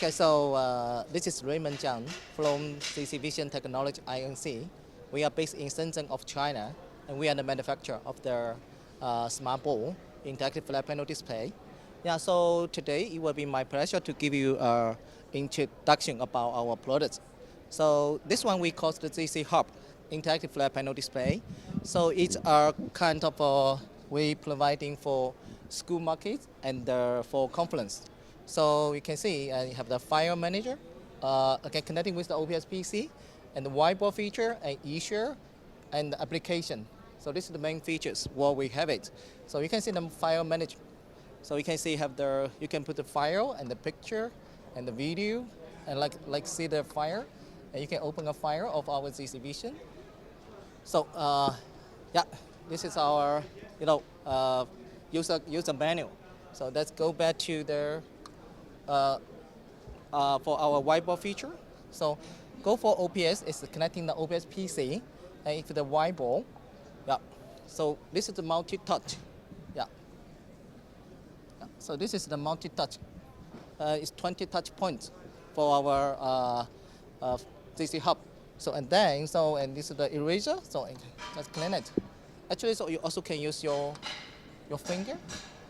Okay, so this is Raymond Zhang from JCVision Technology INC. We are based in Shenzhen of China, and we are the manufacturer of the smart board interactive flat panel display. Yeah, so today it will be my pleasure to give you an introduction about our products. So this one we call the JC Hub interactive flat panel display. So it's a kind of we providing for school markets and for conference. So you can see you have the file manager, again connecting with the OPS PC, and the whiteboard feature, and e-share, and the application. So this is the main features what we have it. So you can see the file manager. So you can see you can put the file and the picture and the video, and like see the file, and you can open a file of our JCVision. So yeah, this is our user manual. So let's go back to the for our whiteboard feature. So go for OPS is connecting the OPS PC, and if the whiteboard, yeah. So this is the multi-touch, yeah. So this is the multi-touch. It's 20 touch points for our JC Hub. So and this is the eraser. So just clean it. Actually, so you also can use your finger,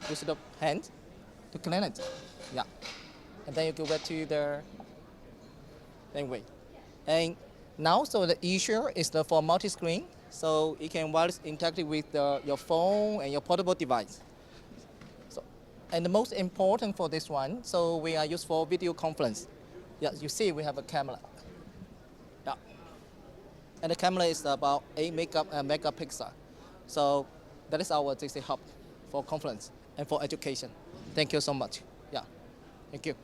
use the hand to clean it. Yeah. And then you go back to the same way. And now, so the e-share is for multi-screen. So you can wireless interact with your phone and your portable device. So, and the most important for this one, so we are used for video conference. Yeah, you see we have a camera. Yeah. And the camera is about 8 megapixel. So that is our JC Hub for conference and for education. Thank you so much. Yeah, thank you.